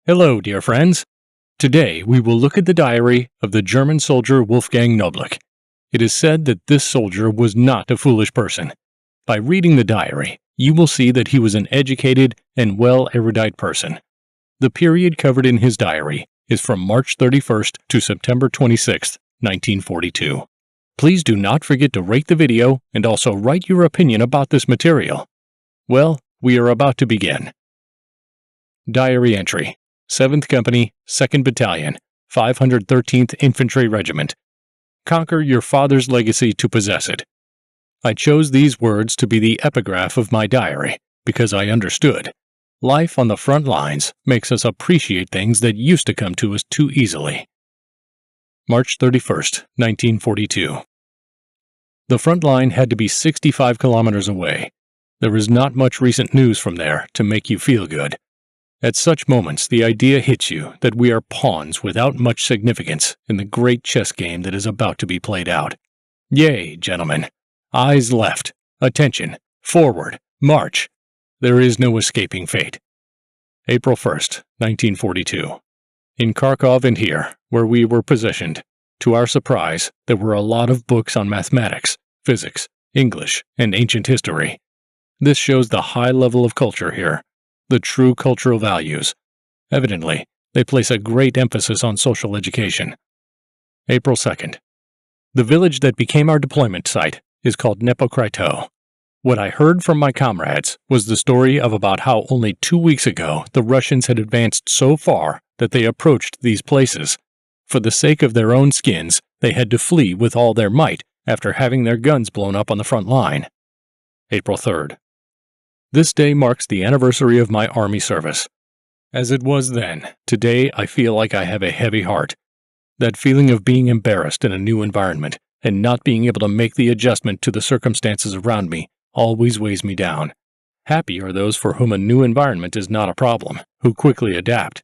Hello, dear friends. Today we will look at the diary of the German soldier Wolfgang Noblich. It is said that this soldier was not a foolish person. By reading the diary, you will see that he was an educated and erudite person. The period covered in his diary is from March 31st to September 26th, 1942. Please do not forget to rate the video and also write your opinion about this material. Well, we are about to begin. Diary entry: 7th Company, 2nd Battalion, 513th Infantry Regiment. Conquer your father's legacy to possess it. I chose these words to be the epigraph of my diary because I understood. Life on the front lines makes us appreciate things that used to come to us too easily. March 31st, 1942. The front line had to be 65 kilometers away. There is not much recent news from there to make you feel good. At such moments, the idea hits you that we are pawns without much significance in the great chess game that is about to be played out. Yea, gentlemen. Eyes left. Attention. Forward. March. There is no escaping fate. April 1st, 1942. In Kharkov and here, where we were positioned, to our surprise, there were a lot of books on mathematics, physics, English, and ancient history. This shows the high level of culture here. The true cultural values. Evidently, they place a great emphasis on social education. April 2nd. The village that became our deployment site is called Nepokrito. What I heard from my comrades was the story of about how only 2 weeks ago the Russians had advanced so far that they approached these places. For the sake of their own skins, they had to flee with all their might after having their guns blown up on the front line. April 3rd. This day marks the anniversary of my army service. As it was then, today I feel like I have a heavy heart. That feeling of being embarrassed in a new environment and not being able to make the adjustment to the circumstances around me always weighs me down. Happy are those for whom a new environment is not a problem, who quickly adapt.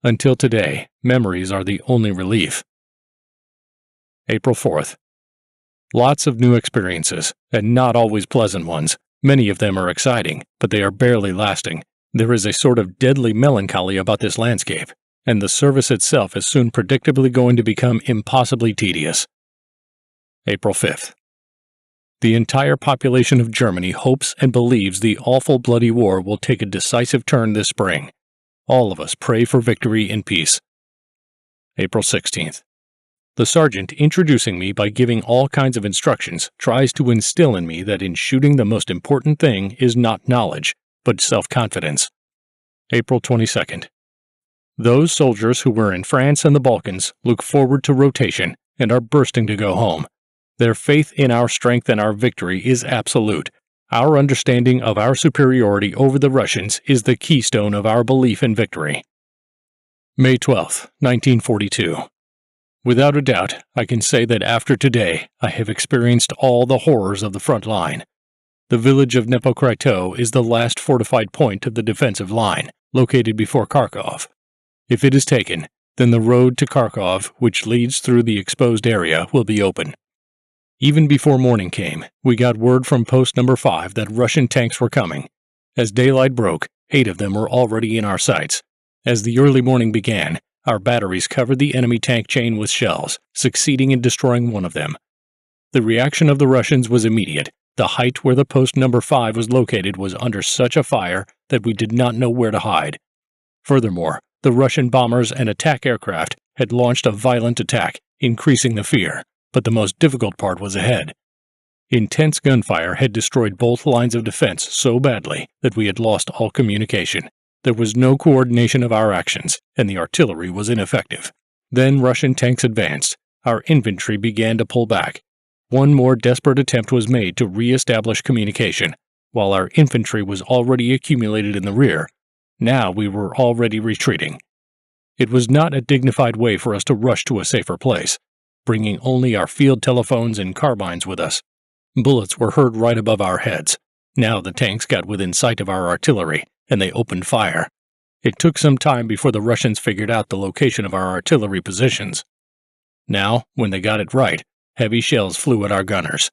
Until today, memories are the only relief. April 4th. Lots of new experiences, and not always pleasant ones. Many of them are exciting, but they are barely lasting. There is a sort of deadly melancholy about this landscape, and the service itself is soon predictably going to become impossibly tedious. April 5th. The entire population of Germany hopes and believes the awful bloody war will take a decisive turn this spring. All of us pray for victory and peace. April 16th. The sergeant introducing me by giving all kinds of instructions tries to instill in me that in shooting the most important thing is not knowledge, but self-confidence. April 22nd. Those soldiers who were in France and the Balkans look forward to rotation and are bursting to go home. Their faith in our strength and our victory is absolute. Our understanding of our superiority over the Russians is the keystone of our belief in victory. May 12th, 1942. Without a doubt, I can say that after today, I have experienced all the horrors of the front line. The village of Nepokrito is the last fortified point of the defensive line, located before Kharkov. If it is taken, then the road to Kharkov, which leads through the exposed area, will be open. Even before morning came, we got word from post number 5 that Russian tanks were coming. As daylight broke, 8 of them were already in our sights. As the early morning began, our batteries covered the enemy tank chain with shells, succeeding in destroying one of them. The reaction of the Russians was immediate. The height where the post number 5 was located was under such a fire that we did not know where to hide. Furthermore, the Russian bombers and attack aircraft had launched a violent attack, increasing the fear, but the most difficult part was ahead. Intense gunfire had destroyed both lines of defense so badly that we had lost all communication. There was no coordination of our actions, and the artillery was ineffective. Then Russian tanks advanced. Our infantry began to pull back. One more desperate attempt was made to re-establish communication, while our infantry was already accumulated in the rear. Now we were already retreating. It was not a dignified way for us to rush to a safer place, bringing only our field telephones and carbines with us. Bullets were heard right above our heads. Now the tanks got within sight of our artillery, and they opened fire. It took some time before the Russians figured out the location of our artillery positions. Now, when they got it right, heavy shells flew at our gunners.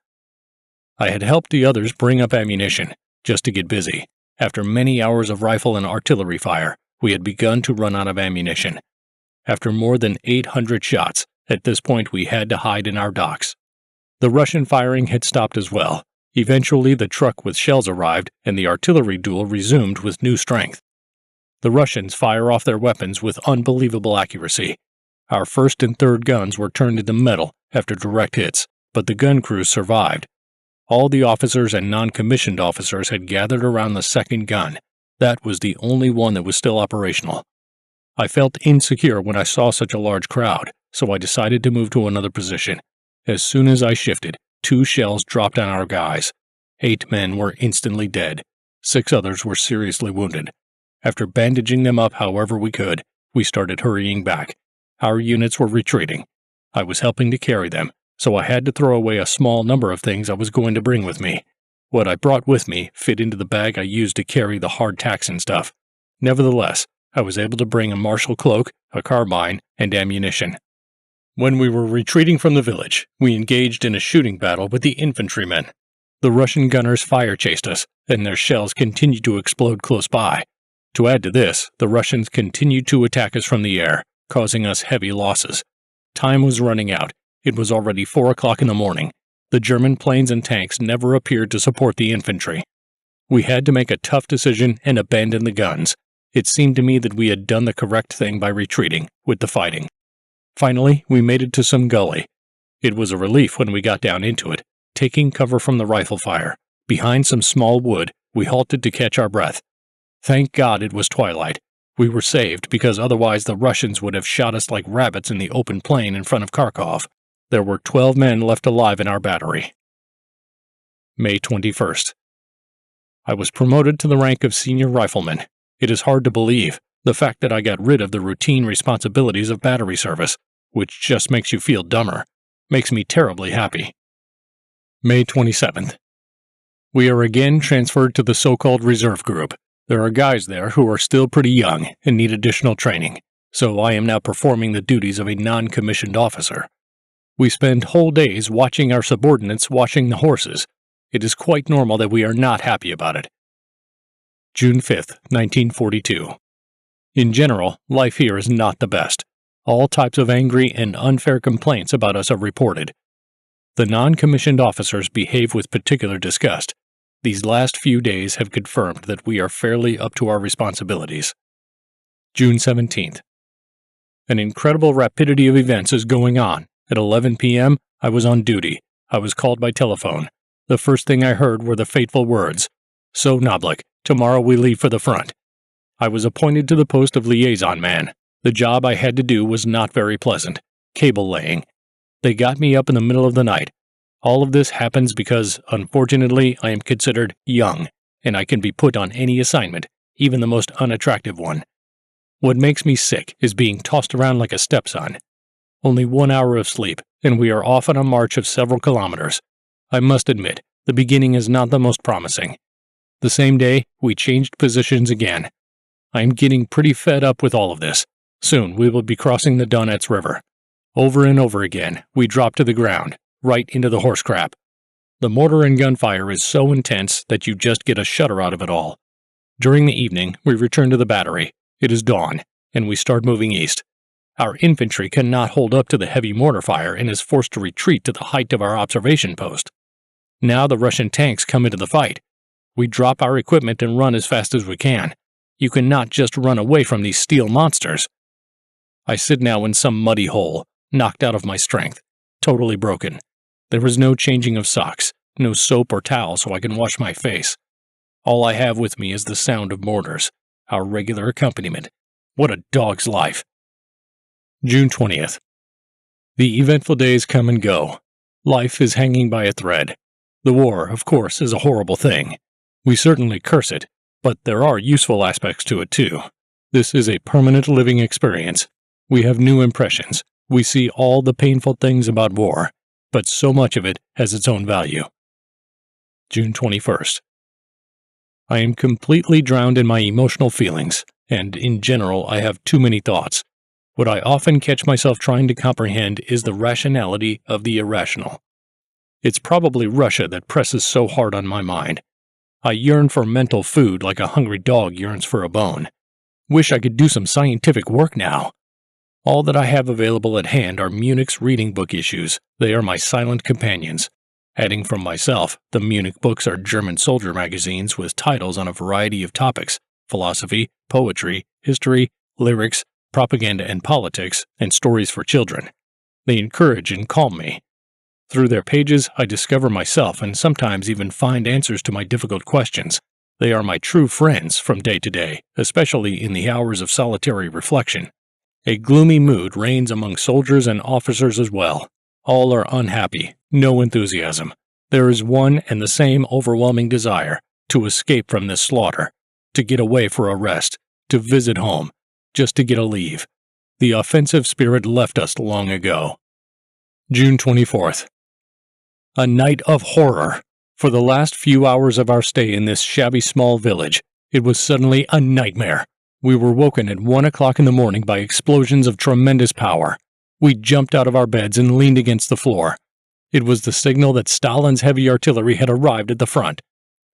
I had helped the others bring up ammunition, just to get busy. After many hours of rifle and artillery fire, we had begun to run out of ammunition. After more than 800 shots, at this point we had to hide in our docks. The Russian firing had stopped as well. Eventually, the truck with shells arrived, and the artillery duel resumed with new strength. The Russians fire off their weapons with unbelievable accuracy. Our first and third guns were turned into metal after direct hits, but the gun crews survived. All the officers and non-commissioned officers had gathered around the second gun. That was the only one that was still operational. I felt insecure when I saw such a large crowd, so I decided to move to another position. As soon as I shifted, 2 shells dropped on our guys. 8 men were instantly dead. 6 others were seriously wounded. After bandaging them up however we could, we started hurrying back. Our units were retreating. I was helping to carry them, so I had to throw away a small number of things I was going to bring with me. What I brought with me fit into the bag I used to carry the hardtacks and stuff. Nevertheless, I was able to bring a martial cloak, a carbine, and ammunition. When we were retreating from the village, we engaged in a shooting battle with the infantrymen. The Russian gunners fire-chased us, and their shells continued to explode close by. To add to this, the Russians continued to attack us from the air, causing us heavy losses. Time was running out. It was already 4 o'clock in the morning. The German planes and tanks never appeared to support the infantry. We had to make a tough decision and abandon the guns. It seemed to me that we had done the correct thing by retreating, with the fighting. Finally, we made it to some gully. It was a relief when we got down into it, taking cover from the rifle fire. Behind some small wood, we halted to catch our breath. Thank God it was twilight. We were saved because otherwise the Russians would have shot us like rabbits in the open plain in front of Kharkov. There were 12 men left alive in our battery. May 21st. I was promoted to the rank of senior rifleman. It is hard to believe, the fact that I got rid of the routine responsibilities of battery service, which just makes you feel dumber, makes me terribly happy. May 27th. We are again transferred to the so-called reserve group. There are guys there who are still pretty young and need additional training, so I am now performing the duties of a non-commissioned officer. We spend whole days watching our subordinates washing the horses. It is quite normal that we are not happy about it. June 5th, 1942. In general, life here is not the best. All types of angry and unfair complaints about us are reported. The non-commissioned officers behave with particular disgust. These last few days have confirmed that we are fairly up to our responsibilities. June 17th. An incredible rapidity of events is going on. At 11 p.m., I was on duty. I was called by telephone. The first thing I heard were the fateful words, "So, Noblik, tomorrow we leave for the front." I was appointed to the post of liaison man. The job I had to do was not very pleasant. Cable laying. They got me up in the middle of the night. All of this happens because, unfortunately, I am considered young, and I can be put on any assignment, even the most unattractive one. What makes me sick is being tossed around like a stepson. Only 1 hour of sleep, and we are off on a march of several kilometers. I must admit, the beginning is not the most promising. The same day, we changed positions again. I am getting pretty fed up with all of this. Soon we will be crossing the Donets River. Over and over again, we drop to the ground, right into the horse crap. The mortar and gunfire is so intense that you just get a shudder out of it all. During the evening, we return to the battery. It is dawn, and we start moving east. Our infantry cannot hold up to the heavy mortar fire and is forced to retreat to the height of our observation post. Now the Russian tanks come into the fight. We drop our equipment and run as fast as we can. You cannot just run away from these steel monsters. I sit now in some muddy hole, knocked out of my strength, totally broken. There is no changing of socks, no soap or towel so I can wash my face. All I have with me is the sound of mortars, our regular accompaniment. What a dog's life! June 20th. The eventful days come and go. Life is hanging by a thread. The war, of course, is a horrible thing. We certainly curse it, but there are useful aspects to it too. This is a permanent living experience. We have new impressions. We see all the painful things about war, but so much of it has its own value. June 21st. I am completely drowned in my emotional feelings, and in general I have too many thoughts. What I often catch myself trying to comprehend is the rationality of the irrational. It's probably Russia that presses so hard on my mind. I yearn for mental food like a hungry dog yearns for a bone. Wish I could do some scientific work now. All that I have available at hand are Munich's reading book issues. They are my silent companions. Adding from myself, the Munich books are German soldier magazines with titles on a variety of topics: philosophy, poetry, history, lyrics, propaganda and politics, and stories for children. They encourage and calm me. Through their pages, I discover myself and sometimes even find answers to my difficult questions. They are my true friends from day to day, especially in the hours of solitary reflection. A gloomy mood reigns among soldiers and officers as well. All are unhappy, no enthusiasm. There is one and the same overwhelming desire to escape from this slaughter, to get away for a rest, to visit home, just to get a leave. The offensive spirit left us long ago. June 24th. A night of horror. For the last few hours of our stay in this shabby small village, it was suddenly a nightmare. We were woken at 1 o'clock in the morning by explosions of tremendous power. We jumped out of our beds and leaned against the floor. It was the signal that Stalin's heavy artillery had arrived at the front.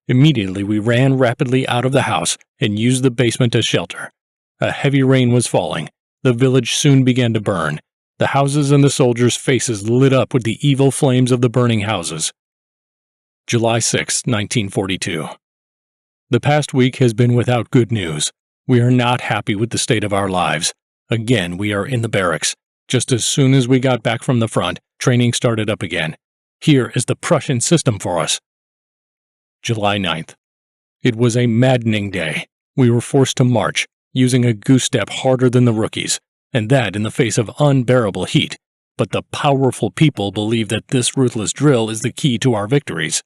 Immediately we ran rapidly out of the house and used the basement as shelter. A heavy rain was falling. The village soon began to burn. The houses and the soldiers' faces lit up with the evil flames of the burning houses. July 6, 1942. The past week has been without good news. We are not happy with the state of our lives. Again, we are in the barracks. Just as soon as we got back from the front, training started up again. Here is the Prussian system for us. July 9th. It was a maddening day. We were forced to march, using a goose step harder than the rookies, and that in the face of unbearable heat. But the powerful people believe that this ruthless drill is the key to our victories.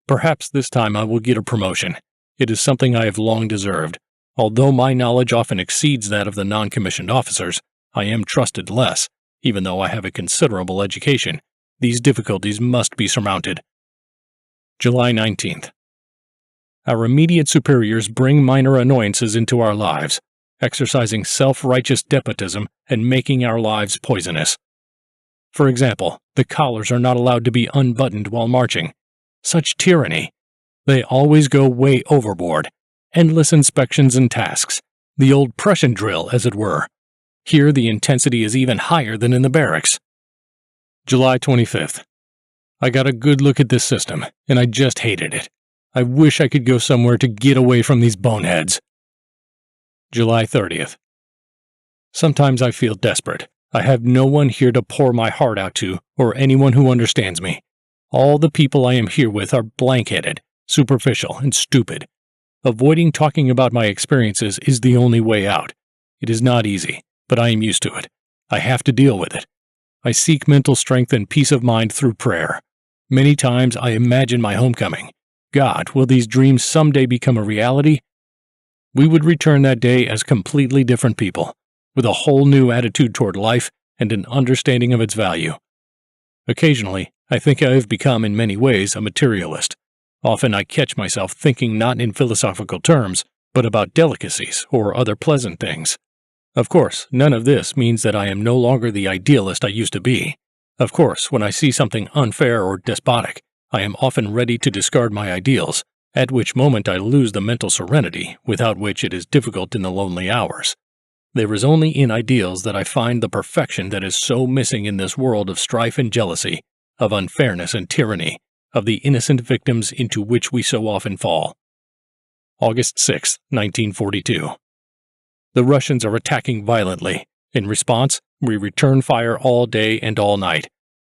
Perhaps this time I will get a promotion. It is something I have long deserved. Although my knowledge often exceeds that of the non-commissioned officers, I am trusted less. Even though I have a considerable education, these difficulties must be surmounted. July 19th. Our immediate superiors bring minor annoyances into our lives, exercising self-righteous despotism and making our lives poisonous. For example, the collars are not allowed to be unbuttoned while marching. Such tyranny! They always go way overboard. Endless inspections and tasks. The old Prussian drill, as it were. Here the intensity is even higher than in the barracks. July 25th. I got a good look at this system, and I just hated it. I wish I could go somewhere to get away from these boneheads. July 30th. Sometimes I feel desperate. I have no one here to pour my heart out to, or anyone who understands me. All the people I am here with are blank-headed, superficial, and stupid. Avoiding talking about my experiences is the only way out. It is not easy, but I am used to it. I have to deal with it. I seek mental strength and peace of mind through prayer. Many times I imagine my homecoming. God, will these dreams someday become a reality? We would return that day as completely different people, with a whole new attitude toward life and an understanding of its value. Occasionally, I think I have become in many ways a materialist. Often I catch myself thinking not in philosophical terms, but about delicacies or other pleasant things. Of course, none of this means that I am no longer the idealist I used to be. Of course, when I see something unfair or despotic, I am often ready to discard my ideals, at which moment I lose the mental serenity without which it is difficult in the lonely hours. There is only in ideals that I find the perfection that is so missing in this world of strife and jealousy, of unfairness and tyranny, of the innocent victims into which we so often fall. August 6, 1942. The Russians are attacking violently. In response, we return fire all day and all night.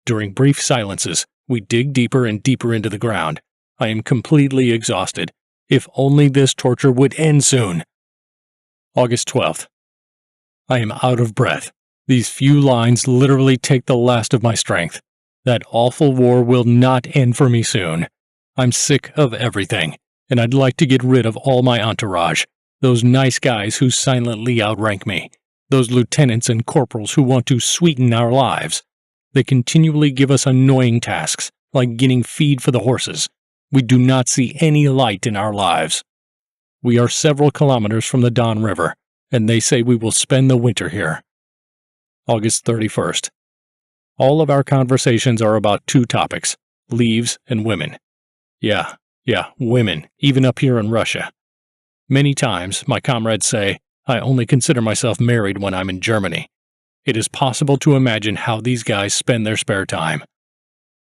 During brief silences, we dig deeper and deeper into the ground. I am completely exhausted. If only this torture would end soon. August 12th. I am out of breath. These few lines literally take the last of my strength. That awful war will not end for me soon. I'm sick of everything, and I'd like to get rid of all my entourage. Those nice guys who silently outrank me. Those lieutenants and corporals who want to sweeten our lives. They continually give us annoying tasks, like getting feed for the horses. We do not see any light in our lives. We are several kilometers from the Don River, and they say we will spend the winter here. August 31st. All of our conversations are about two topics, leaves and women. Yeah, women, even up here in Russia. Many times, my comrades say, I only consider myself married when I'm in Germany. It is possible to imagine how these guys spend their spare time.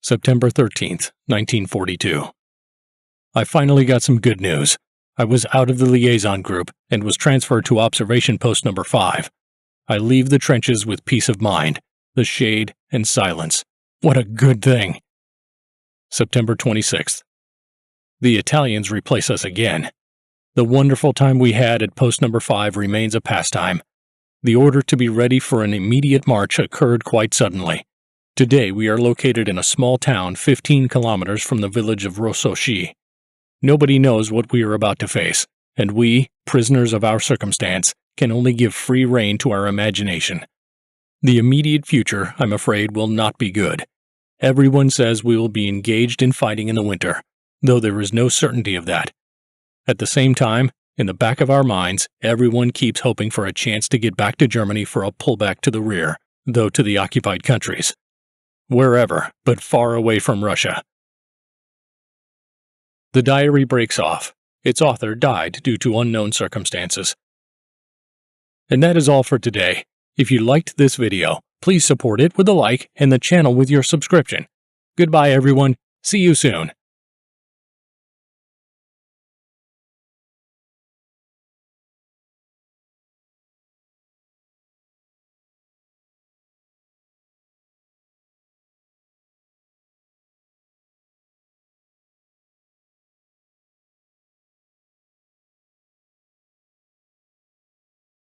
September 13th, 1942. I finally got some good news. I was out of the liaison group and was transferred to observation post number 5. I leave the trenches with peace of mind, the shade and silence. What a good thing! September 26th. The Italians replace us again. The wonderful time we had at post number 5 remains a pastime. The order to be ready for an immediate march occurred quite suddenly. Today we are located in a small town 15 kilometers from the village of Rososhi. Nobody knows what we are about to face, and we, prisoners of our circumstance, can only give free rein to our imagination. The immediate future, I'm afraid, will not be good. Everyone says we will be engaged in fighting in the winter, though there is no certainty of that. At the same time, in the back of our minds, everyone keeps hoping for a chance to get back to Germany for a pullback to the rear, though to the occupied countries. Wherever, but far away from Russia. The diary breaks off. Its author died due to unknown circumstances. And that is all for today. If you liked this video, please support it with a like and the channel with your subscription. Goodbye everyone. See you soon.